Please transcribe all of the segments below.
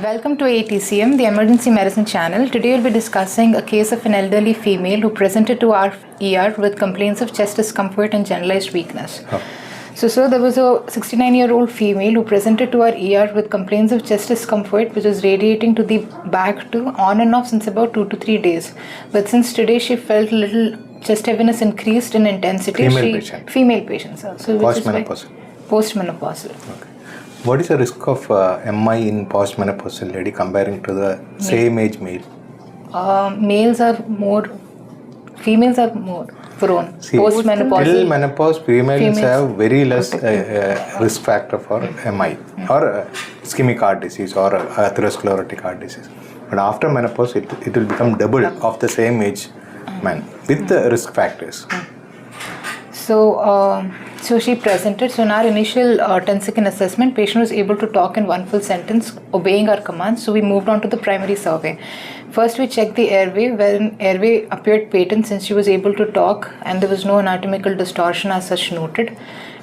Welcome to ATCM, the Emergency Medicine Channel. Today we'll be discussing a case of an elderly female who presented to our ER with complaints of chest discomfort and generalized weakness. So there was a 69-year-old female who presented to our ER with complaints of chest discomfort, which was radiating to the back to on and off since about 2 to 3 days. But since today she felt a little chest heaviness increased in intensity. Female patient, sir. So Postmenopausal. Postmenopausal. Okay. What is the risk of MI in postmenopausal lady comparing to the same age male? Females are more prone. Postmenopausal. Till menopause, females have very less risk factor for MI or ischemic heart disease or atherosclerotic heart disease. But after menopause, it will become double of the same age man with the risk factors. So she presented. So in our initial 10-second assessment, patient was able to talk in one full sentence, obeying our commands. So we moved on to the primary survey. First, we checked the airway, wherein airway appeared patent since she was able to talk and there was no anatomical distortion as such noted.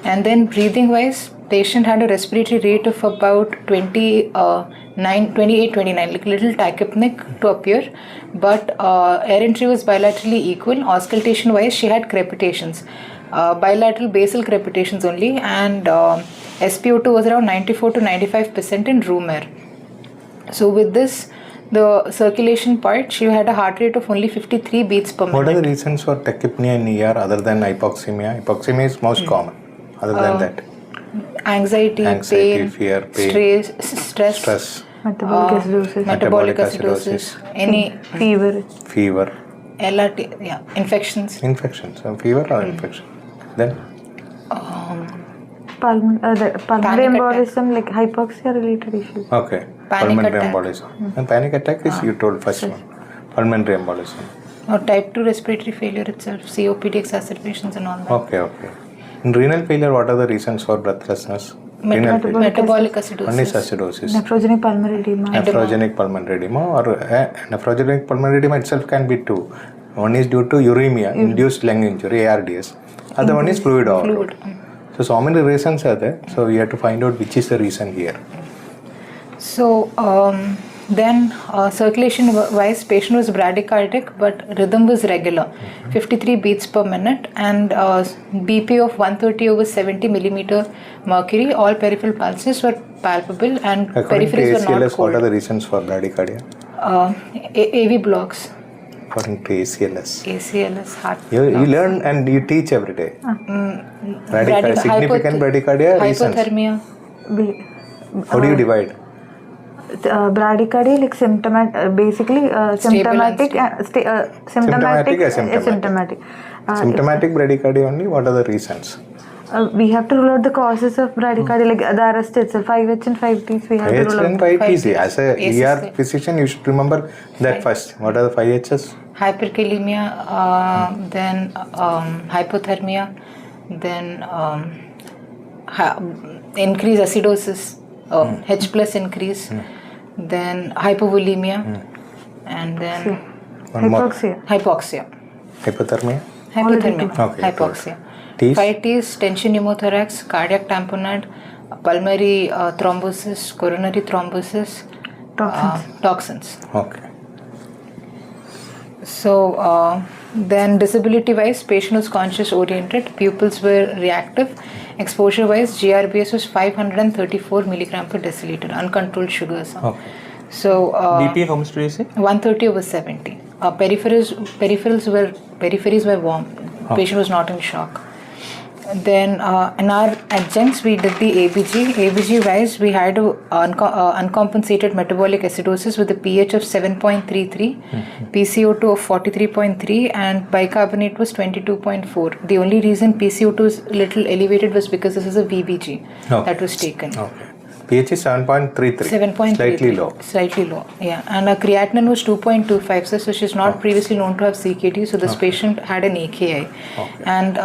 And then breathing-wise, patient had a respiratory rate of about 28-29, like little tachypnic to appear, but air entry was bilaterally equal. Auscultation-wise, she had crepitations. Bilateral basal crepitations only, and SpO2 was around 94 to 95% in room air. So with this, the circulation part, she had a heart rate of only 53 beats per minute. What are the reasons for tachypnea in ER other than hypoxemia? Hypoxemia is most common. Other than that, anxiety, pain, fear, pain, stress, metabolic acidosis, any fever, LRT, infections, fever or infection. Then pulmonary embolism, like hypoxia related issues. Okay, pulmonary embolism. And panic attack is you told first one. Pulmonary embolism. Or type 2 respiratory failure itself, COPD exacerbations and all that. Okay. In renal failure, what are the reasons for breathlessness? Metabolic acidosis. One is acidosis. Nephrogenic pulmonary edema. Or nephrogenic pulmonary edema itself can be two. One is due to uremia, induced lung injury, ARDS. Other one is fluid overload. So many reasons are there. So we have to find out which is the reason here. So then circulation wise, patient was bradycardic, but rhythm was regular, 53 beats per minute, and BP of 130 over 70 millimeter mercury. All peripheral pulses were palpable and peripheries were not cold. What are the reasons for bradycardia? AV blocks. According to ACLS, heart. You learn and you teach every day. Significant bradycardia reasons. Hypothermia. How do you divide? Bradycardia, like symptomatic, asymptomatic. Symptomatic bradycardia only. What are the reasons? We have to rule out the causes of bradycardia, like the arrest itself, 5H and 5Ts. We have to rule out. 5Ts. As a ER physician, you should remember that first. What are the 5Hs? Hyperkalemia, then hypothermia, then increase acidosis, H plus increase, then hypovolemia, and then hypoxia. Hypothermia. Okay, hypoxia. 5 Ts, tension pneumothorax, cardiac tamponade, pulmonary thrombosis, coronary thrombosis, toxins. Okay. So then disability wise, patient was conscious oriented, pupils were reactive, exposure wise, GRBS was 534 milligram per deciliter, uncontrolled sugars. Okay. So BP, how much do you say? 130 over 70. Peripheries were warm. Patient was not in shock. Then in our adjuncts, we did the ABG. ABG wise, we had uncompensated metabolic acidosis with a pH of 7.33, PCO2 of 43.3, and bicarbonate was 22.4. The only reason PCO2 was little elevated was because this is a VBG that was taken. Okay. pH is 7.33. Slightly low. Yeah. And our creatinine was 2.25, so she's not previously known to have CKD, so this patient had an AKI. And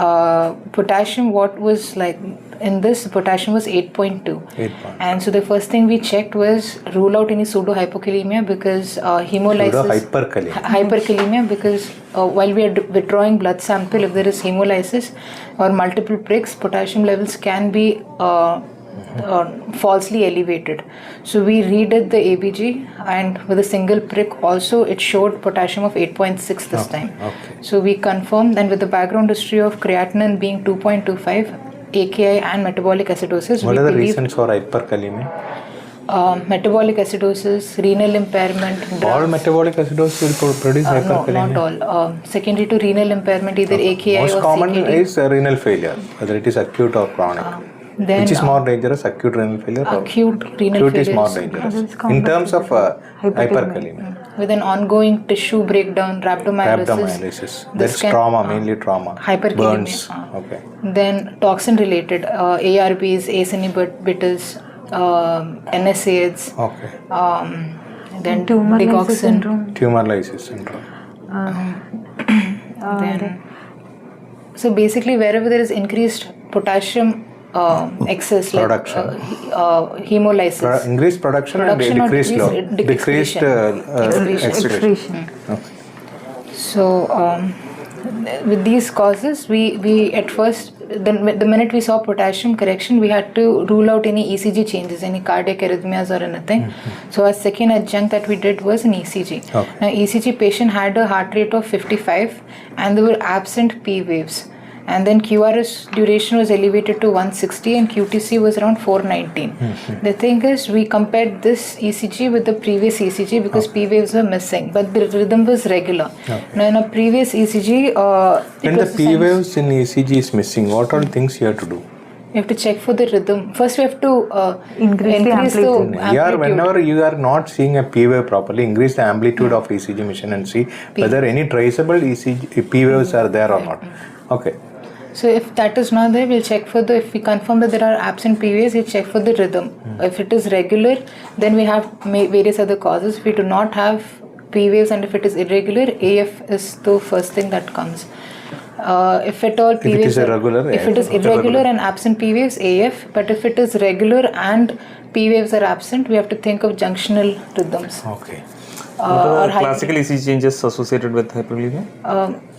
potassium, what was like in this, potassium was 8.2. And so the first thing we checked was rule out any pseudo-hypokalemia because hemolysis. Hyperkalemia because while we are withdrawing blood sample, if there is hemolysis or multiple pricks, potassium levels can be falsely elevated. So we redid the ABG, and with a single prick also it showed potassium of 8.6 this time. Okay. So we confirmed, and with the background history of creatinine being 2.25, AKI and metabolic acidosis, What we are the believed reasons for hyperkalemia? metabolic acidosis, renal impairment. All metabolic acidosis will produce No, hyperkalemia? not all. Secondary to renal impairment, either AKI Most or common CKD. is renal failure, whether it is acute or chronic. Then Which is more dangerous, acute renal failure or acute renal acute is failure more dangerous in terms of hyperkalemia. with an ongoing tissue breakdown, rhabdomyolysis. Rhabdomyolysis. This That's can- trauma, mainly trauma. Hyperkalemia. Burns. uh. Okay. Then toxin related, ARBs, ACE inhibitors, NSAIDs, Okay. then Tumor lysis digoxin. syndrome. Tumor lysis syndrome. Then, so basically, wherever there is increased potassium excess, Production. like hemolysis, Increased production, Production and or decreased decreased excretion. Excretion. Okay. So with these causes, we at first, the minute we saw potassium correction, we had to rule out any ECG changes, any cardiac arrhythmias or anything. So our second adjunct that we did was an ECG. Okay. Now ECG patient had a heart rate of 55 and there were absent P waves. And then QRS duration was elevated to 160 and QTC was around 419. The thing is, we compared this ECG with the previous ECG because P waves were missing, but the rhythm was regular. Now in a previous ECG, When the P waves in ECG is missing, what all things you have to do? you have to check for the rhythm. First, we have to Increase the amplitude. Here, whenever you are not seeing a P wave properly, increase the amplitude of ECG machine and see whether any traceable ECG P waves are there or not. Okay. So if that is not there, we'll check for the, if we confirm that there are absent P waves, we'll check for the rhythm. If it is regular, then we have various other causes. If we do not have P waves and if it is irregular, AF is the first thing that comes. If at all P If it waves is irregular, if AF. it is irregular and absent P waves, AF. But if it is regular and P waves are absent, we have to think of junctional rhythms. Okay. What are the classical ECG changes associated with hyperkalemia?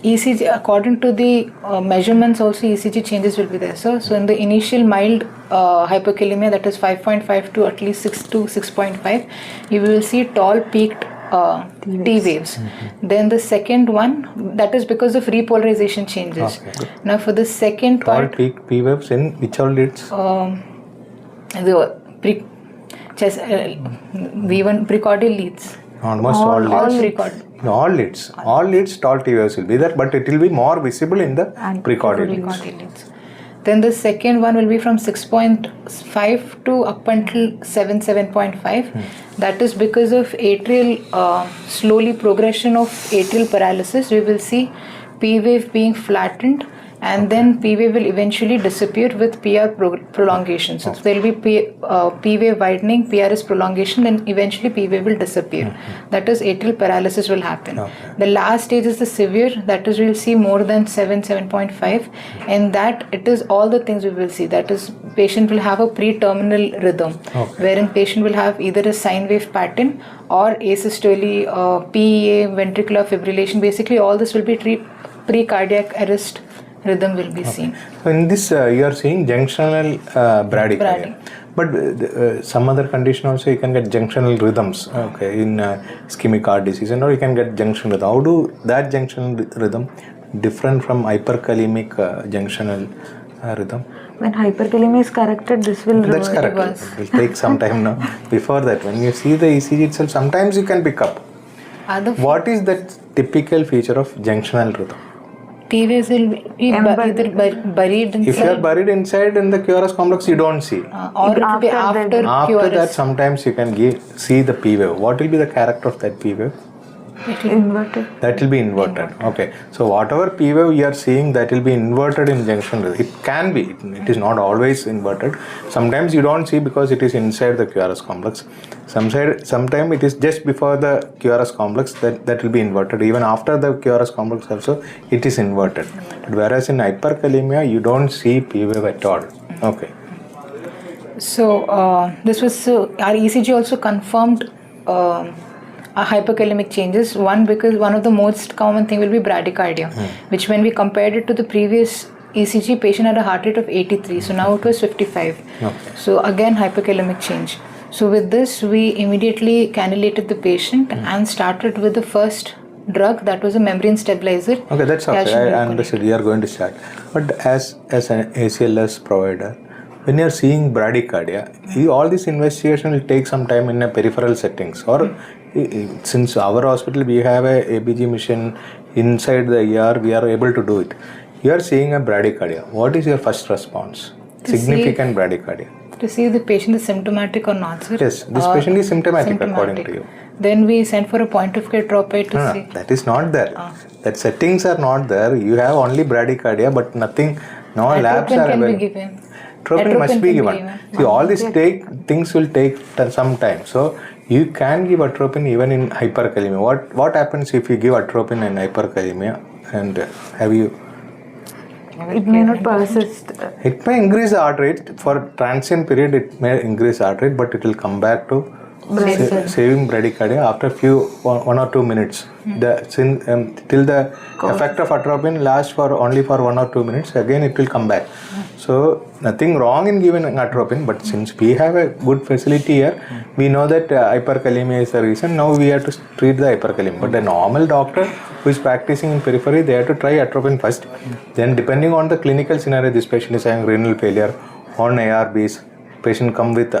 ECG, according to the measurements, also ECG changes will be there. So in the initial mild hyperkalemia, that is 5.5 to at least 6 to 6.5, you will see tall peaked T waves. Then the second one, that is because of repolarization changes. Okay. Now for the second All part, peak P waves in which all leads? the V1 precordial leads. Almost all leads. Precord. All leads tall T waves will be there, but it will be more visible in the precordial leads. Precordial leads. Then the second one will be from 6.5 to up until 7.5. That is because of atrial, slowly progression of atrial paralysis. We will see P wave being flattened, and then P wave will eventually disappear with PR prolongation. So there will be P wave widening, PRS prolongation, then eventually P wave will disappear. That is, atrial paralysis will happen. The last stage is the severe, that is, we will see more than 7.5. And that it is all the things we will see. That is, patient will have a pre-terminal rhythm, wherein patient will have either a sine wave pattern or asystole, PEA, ventricular fibrillation. Basically, all this will be pre-cardiac arrest rhythm will be seen. So in this, you are seeing junctional bradycardia. But some other condition also you can get junctional rhythms. Okay, in ischemic heart disease, and or you can get junctional rhythm. How do that junctional rhythm different from hyperkalemic junctional rhythm? When hyperkalemia is corrected, this will That's correct. reverse. It will take some time now. Before that, when you see the ECG itself, sometimes you can pick up. What is that typical feature of junctional rhythm? P waves will be either buried inside. If you are buried inside in the QRS complex, you don't see. Or it will be after After QRS. that, sometimes you can see the P wave. What will be the character of that P wave? inverted. That will be inverted. Okay. So whatever P wave you are seeing, that will be inverted in junction. It can be. It is not always inverted. Sometimes you don't see because it is inside the QRS complex. Sometimes it is just before the QRS complex that will be inverted. Even after the QRS complex also, it is inverted. But whereas in hyperkalemia, you don't see P wave at all. Okay. So this was our ECG also confirmed hyperkalemic changes. One, because one of the most common thing will be bradycardia, which when we compared it to the previous ECG, patient had a heart rate of 83. So now it was 55. Okay. So again, hyperkalemic change. So with this, we immediately cannulated the patient and started with the first drug, that was a membrane stabilizer. Okay, that's okay. calcium I gluconate. understood. You are going to start. But as an ACLS provider, when you are seeing bradycardia, all this investigation will take some time in a peripheral settings. Or since our hospital we have a ABG machine inside the ER, we are able to do it. You are seeing a bradycardia. What is your first response? Significant bradycardia. To see if the patient is symptomatic or not, sir. Yes, this patient is symptomatic according to you. Then we send for a point of care tropoid to No, see. that is not there. That settings are not there. You have only bradycardia, but nothing. No labs Atropine are can be available. given. Atropine must Atropine be can be given. given. See, all these things will take some time. So you can give atropine even in hyperkalemia. What happens if you give atropine in hyperkalemia? And have you? It may not persist. It may increase the heart rate for transient period. It may increase heart rate, but it will come back to saving bradycardia after one or 2 minutes. Till the effect of atropine lasts for only for 1 or 2 minutes. Again, it will come back. So nothing wrong in giving atropine, but since we have a good facility here, we know that hyperkalemia is the reason. Now we have to treat the hyperkalemia. But a normal doctor who is practicing in periphery, they have to try atropine first. Then depending on the clinical scenario, this patient is having renal failure on ARBs, patient come with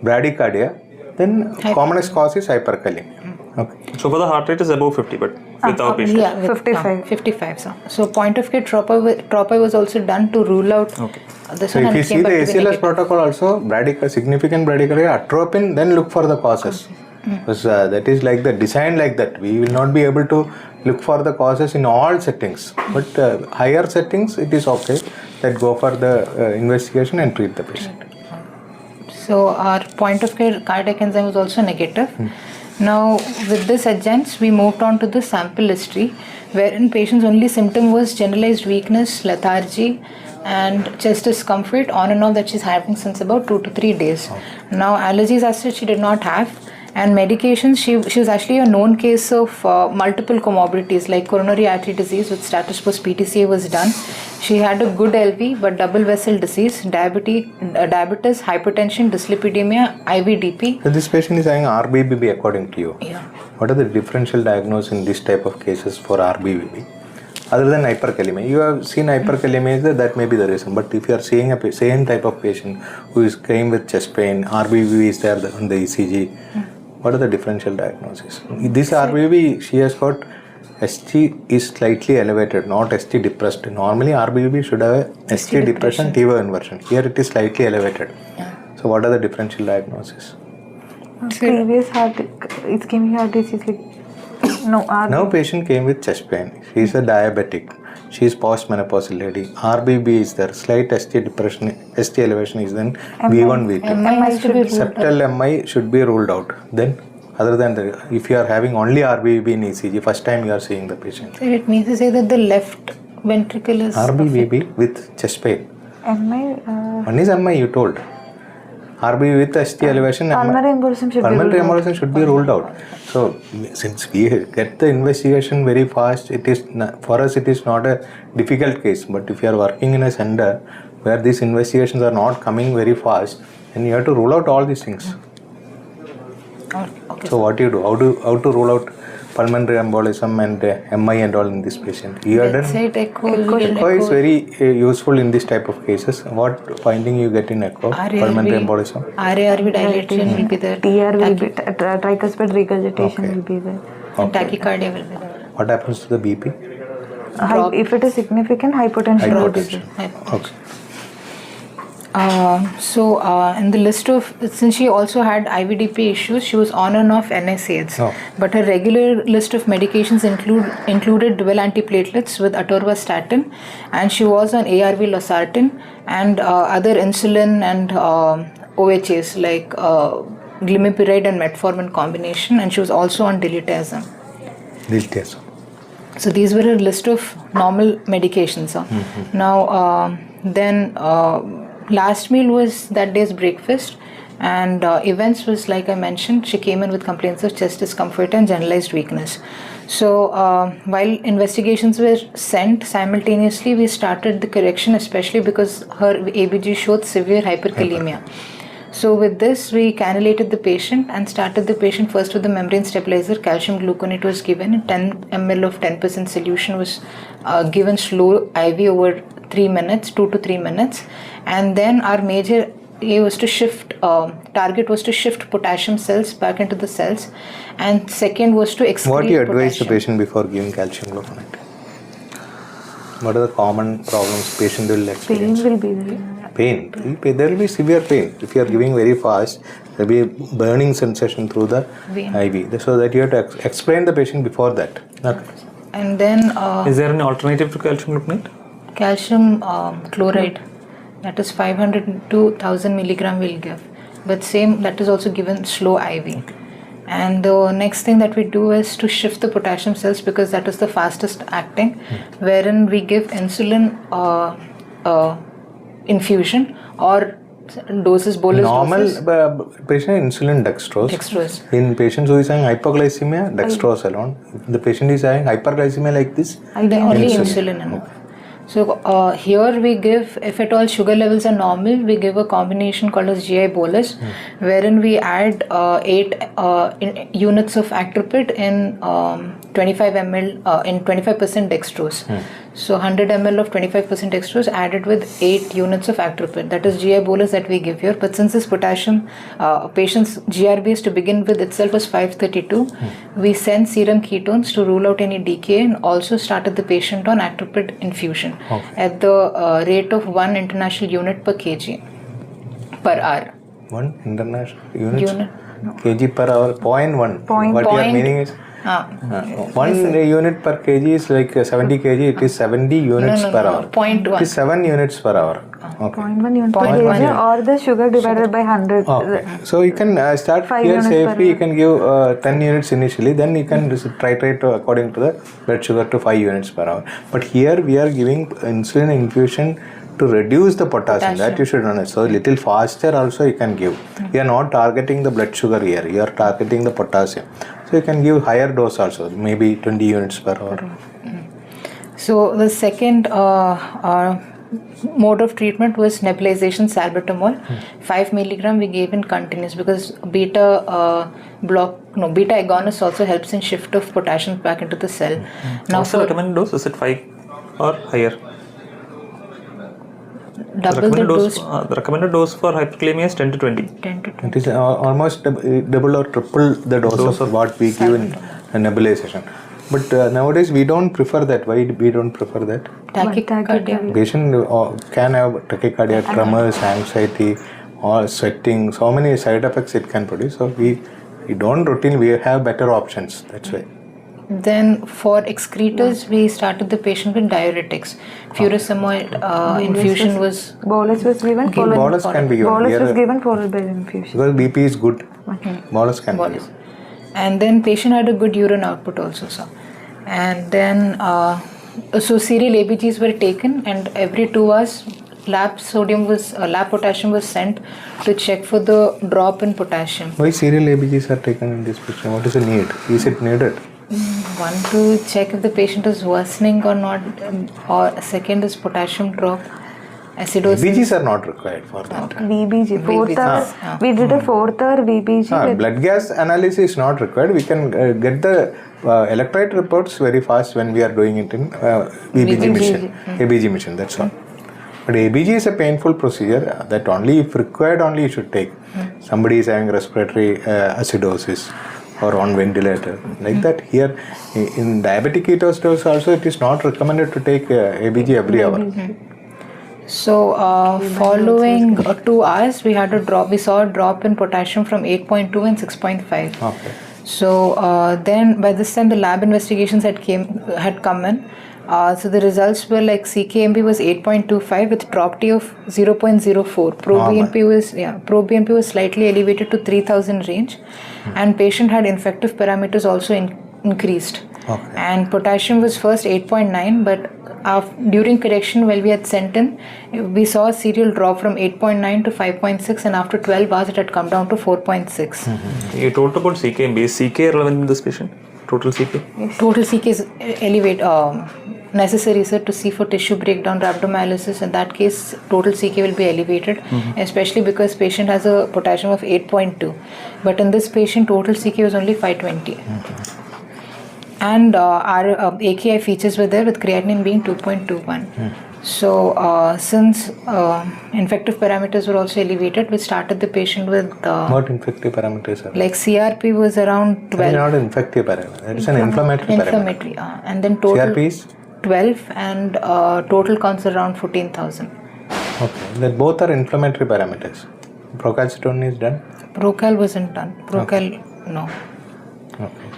bradycardia, then commonest cause is hyperkalemia. Okay. So for the heart rate is above 50, but with our patient. Yeah, with, 55. 55. So point of care tropoid was also done to rule out this So one. if and you it came see the back to be ACLS negative. protocol also, significant bradycardia, atropine, then look for the causes. Because that is like the design like that. We will not be able to look for the causes in all settings. But higher settings, it is okay. That go for the investigation and treat the patient. So our point of care cardiac enzyme was also negative. Now with this adjuncts, we moved on to the sample history, wherein patient's only symptom was generalized weakness, lethargy, and chest discomfort on and off that she's having since about 2 to 3 days. Now allergies as such she did not have, and medications, she was actually a known case of multiple comorbidities like coronary artery disease with status post PTCA was done. She had a good LV but double vessel disease, diabetes, hypertension, dyslipidemia, IVDP. So this patient is having RBBB according to you. Yeah. What are the differential diagnosis in this type of cases for RBBB? Other than hyperkalemia, you have seen hyperkalemia, that may be the reason. But if you are seeing a same type of patient who is came with chest pain, RBBB is there on the ECG, what are the differential diagnoses? This RBBB, she has got ST is slightly elevated, not ST depressed. Normally RBBB should have a ST depression, TIVO inversion. Here it is slightly elevated. So what are the differential diagnoses? Previous ischemic heart disease, like Now patient came with chest pain. She is a diabetic. She is postmenopausal lady. RBB is there. Slight ST depression, ST elevation is then V1, V2. MI should be ruled out. Septal MI should be ruled out. Then other than that, if you are having only RBB in ECG, first time you are seeing the patient. So it means to say that the left ventricle is RBB with chest pain. MI, One is MI you told. RBB with ST elevation. pulmonary embolism should Pulmonary be ruled out. embolism should be ruled out. So since we get the investigation very fast, it is for us it is not a difficult case. But if you are working in a center where these investigations are not coming very fast, then you have to rule out all these things. Okay. So what do you do? How to rule out pulmonary embolism and MI and all in this patient? You are done. Bedside echo, Echo is very useful in this type of cases. What finding you get in echo? Pulmonary embolism. RARV dilation will be there. TR will be, tricuspid regurgitation Okay. will be there. And tachycardia will be there. What happens to the BP? If it is significant, hypotension will be there. Hypertension. Okay. In the list of, since she also had IVDP issues, she was on and off NSAIDs. Oh. But her regular list of medications included dual antiplatelets with atorvastatin, and she was on ARV losartan and other insulin and OHAs like glimepiride and metformin combination, and she was also on diltiazem. Diltiazem. So these were her list of normal medications. Now, last meal was that day's breakfast, and events was like I mentioned, she came in with complaints of chest discomfort and generalized weakness. So while investigations were sent simultaneously, we started the correction, especially because her ABG showed severe hyperkalemia. So with this, we cannulated the patient and started the patient first with the membrane stabilizer. Calcium gluconate was given. 10 ml of 10% solution was given slow IV over 3 minutes, 2 to 3 minutes. And then our major was to shift, target was to shift potassium cells back into the cells. And second was to excrete What do you advise the potassium. patient before giving calcium gluconate? What are the common problems patient will experience? Pain will be there. Pain. There will be severe pain. If you are giving very fast, there will be burning sensation through the Vein. IV. So that you have to explain the patient before that. Okay. And then Is there any alternative to calcium gluconate? calcium chloride, that is 500 to 1000 milligram we'll give, but same, that is also given slow IV. And the next thing that we do is to shift the potassium cells, because that is the fastest acting, wherein we give insulin infusion or doses, bolus Normal doses. patient insulin dextrose. Dextrose. In patients who is having hypoglycemia, dextrose alone. If the patient is having hyperglycemia like this, Then only insulin enough. So here we give, if at all sugar levels are normal, we give a combination called as GI bolus, wherein we add 8 units of actrapid in 25 ml in 25% dextrose. So 100 ml of 25% dextrose added with 8 units of actrapid. That is GI bolus that we give here. But since this potassium, patient's GRBS to begin with itself was 532, we send serum ketones to rule out any decay, and also started the patient on actrapid infusion at the rate of 1 international unit per kg per hour. one international unit Unit. kg per hour, 0.1. What your meaning is? 1 unit per kg is like 70 kg, it is 70 units per hour. 0.1. It is 7 units per hour. Okay. 0.1 unit per kg or the sugar divided by 100. Okay. So you can start 5 here units per safely, you can give 10 units initially, then you can titrate according to the blood sugar to 5 units per hour. But here we are giving insulin infusion to reduce the potassium. That you should know. So little faster also you can give. You are not targeting the blood sugar here, you are targeting the potassium. So you can give higher dose also, maybe 20 units per hour. So the second mode of treatment was nebulization salbutamol. 5 milligram we gave in continuous, because beta agonist also helps in shift of potassium back into the cell. Now What's the recommended dose? Is it 5 or higher? double the dose. The recommended dose for hyperkalemia is 10 to 20. 10 to 20. It is almost double or triple the dose of what we give in nebulization. But nowadays we don't prefer that. Why we don't prefer that? Tachycardia. Patient can have tachycardia, tremors, anxiety, or sweating. So many side effects it can produce. So we don't routine. We have better options. That's why. Then for excretors, we started the patient with diuretics. Furosemide infusion was Bolus was given. Bolus can be given. Bolus was given followed by the infusion. Because BP is good. Bolus can be bolus. given. And then patient had a good urine output also, sir. And then so serial ABGs were taken, and every 2 hours lab potassium was sent to check for the drop in potassium. Why serial ABGs are taken in this patient? What is the need? Is it needed? One, to check if the patient is worsening or not, or second is potassium drop, acidosis. ABGs are not required for that. VBG. Fourth hour. We did a 4th hour VBG. Blood gas analysis is not required. We can get the electrolyte reports very fast when we are doing it in VBG machine, ABG machine. That's all. But ABG is a painful procedure that only if required only you should take. Somebody is having respiratory acidosis or on ventilator like that. Here in diabetic ketoacidosis also it is not recommended to take ABG every hour. So following 2 hours, we had a drop. We saw a drop in potassium from 8.2 and 6.5. Okay. So then by this time the lab investigations had come in. So the results were like CKMB was 8.25 with drop T of 0.04. Pro BNP was slightly elevated to 3000 range, and patient had infective parameters also increased. Okay. And potassium was first 8.9, but during correction, while we had sent in, we saw a serial drop from 8.9 to 5.6, and after 12 hours it had come down to 4.6. You told about CKMB. Is CK relevant in this patient? total CK? Total CK is necessary, sir, to see for tissue breakdown, rhabdomyolysis. In that case, total CK will be elevated, especially because patient has a potassium of 8.2. But in this patient, total CK was only 520. And our AKI features were there with creatinine being 2.21. So since infective parameters were also elevated, we started the patient with What infective parameters are? like CRP was around 12. That is not an infective parameter. It is an inflammatory parameter. Inflammatory, and then total CRP is? 12 and total counts around 14,000. Okay. Then both are inflammatory parameters. Procalcitonin is done? Procal wasn't done. Procal, no. Okay.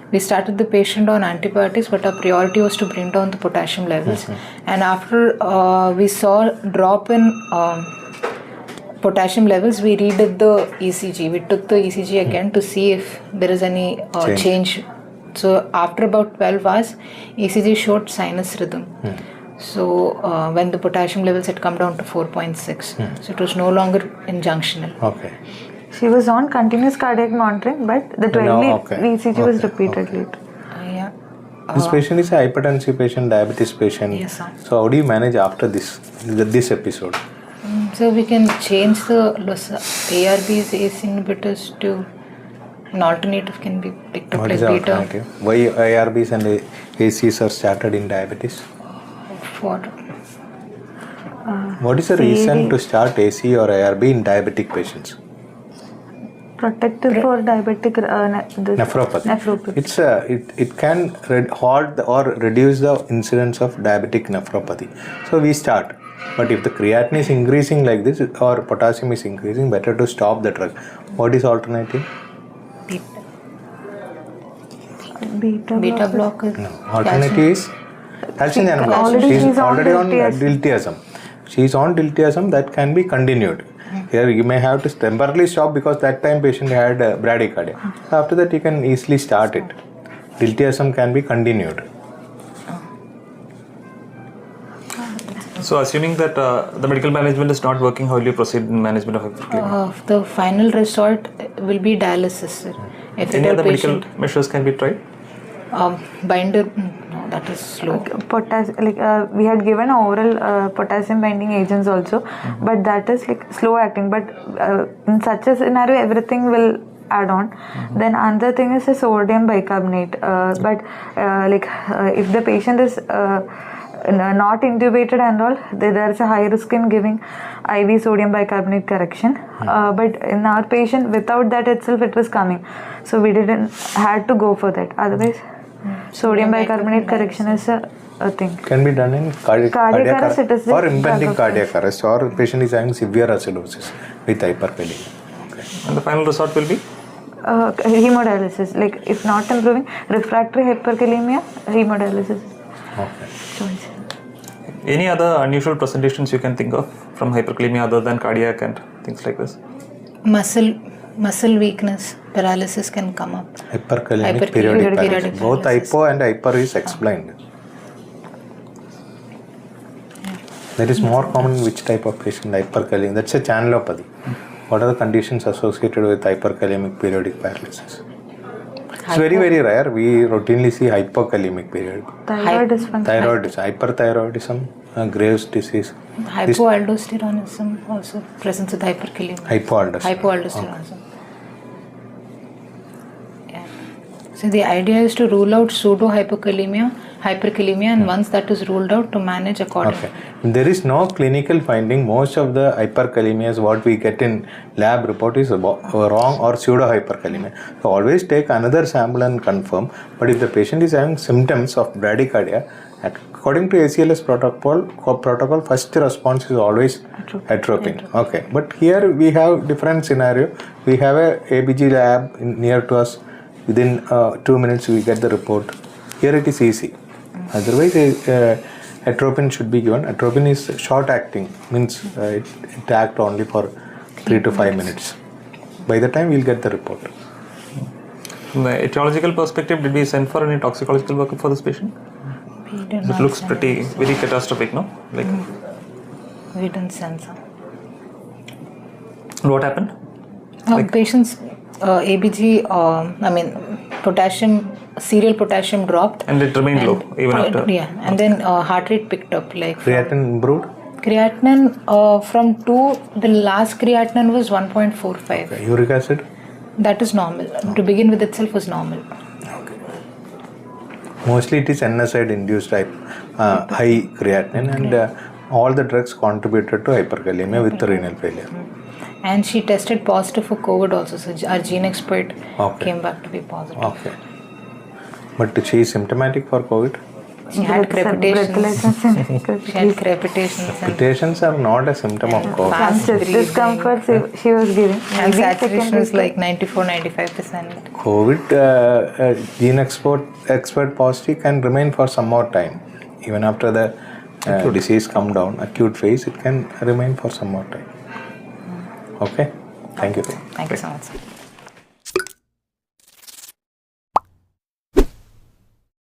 We started the patient on antibiotics, but our priority was to bring down the potassium levels. And after we saw drop in potassium levels, we redid the ECG. We took the ECG again to see if there is any change. So after about 12 hours, ECG showed sinus rhythm. So when the potassium levels had come down to 4.6, so it was no longer injunctional. Okay. She was on continuous cardiac monitoring, but the 12-lead ECG was repeated later. Yeah. This patient is a hypertensive patient, diabetes patient. Yes, sir. So how do you manage after this episode? So we can change the ARBs, ACE inhibitors to an alternative can be picked up What like is the beta. alternative? Why ARBs and ACs are started in diabetes? For What is the reason to start AC or ARB in diabetic patients? Protective for diabetic Nephropathy. It can halt or reduce the incidence of diabetic nephropathy. So we start. But if the creatinine is increasing like this or potassium is increasing, better to stop the drug. What is alternative? beta blocker. No. Alternative is calcium channel blocker. She is already on diltiazem. She is on diltiazem, that can be continued. Here you may have to temporarily stop because that time patient had bradycardia. After that you can easily start it. Diltiazem can be continued. So assuming that the medical management is not working, how will you proceed in management of hyperkalemia? The final resort will be dialysis, sir. If Any at all other medical patient measures can be tried? binder, no, that is slow. we had given oral potassium binding agents also, but that is like slow acting. But in such a scenario, everything will add on. Then another thing is a sodium bicarbonate. If the patient is not intubated and all, there is a high risk in giving IV sodium bicarbonate correction. But in our patient, without that itself, it was coming. So we had to go for that. Otherwise, sodium bicarbonate correction is a thing. Can be done in cardiac arrest or impending cardiac arrest, or patient is having severe acidosis with hyperkalemia. Okay. And the final resort will be? Hemodialysis. Like if not improving, refractory hyperkalemia, hemodialysis. Okay. Choice. Any other unusual presentations you can think of from hyperkalemia other than cardiac and things like this? Muscle weakness, paralysis can come up. Hyperkalemic periodic paralysis. Both hypo and hyper is explained. That is more common in which type of patient? Hyperkalemia. That's a channelopathy. What are the conditions associated with hyperkalemic periodic paralysis? It's very, very rare. We routinely see hypokalemic period. Thyroid dysfunction. Hyperthyroidism, Graves' disease. Hypoaldosteronism also presents with hyperkalemia. Hypoaldosteronism. Yeah. So the idea is to rule out pseudo hyperkalemia, and once that is ruled out, to manage accordingly. Okay. There is no clinical finding. Most of the hyperkalemias what we get in lab report is wrong or pseudo hyperkalemia. So always take another sample and confirm. But if the patient is having symptoms of bradycardia, according to ACLS protocol, first response is always atropine. Okay. But here we have different scenario. We have a ABG lab near to us. Within 2 minutes we get the report. Here it is easy. Otherwise, atropine should be given. Atropine is short acting, means it acts only for 3 to 5 minutes. By the time we'll get the report. From the etiological perspective, did we send for any toxicological workup for this patient? It looks very catastrophic, no? Like We didn't send some. what happened? Patients ABG, potassium, serial potassium dropped. And it remained low even after. Yeah, and then heart rate picked up. Like Creatinine improved? creatinine from 2, the last creatinine was 1.45. Uric acid? That is normal. To begin with itself was normal. Mostly it is NSAID induced type high creatinine, and all the drugs contributed to hyperkalemia with renal failure. And she tested positive for COVID also. So our gene expert came back to be positive. Okay. But she is symptomatic for COVID? She had crepitations. She had crepitations. Crepitations are not a symptom of COVID. Fast breathing. Discomfort she was giving. And saturation was like 94-95%. COVID gene expert positive can remain for some more time. Even after the disease come down, acute phase, it can remain for some more time. Okay? Thank you. Thank you so much.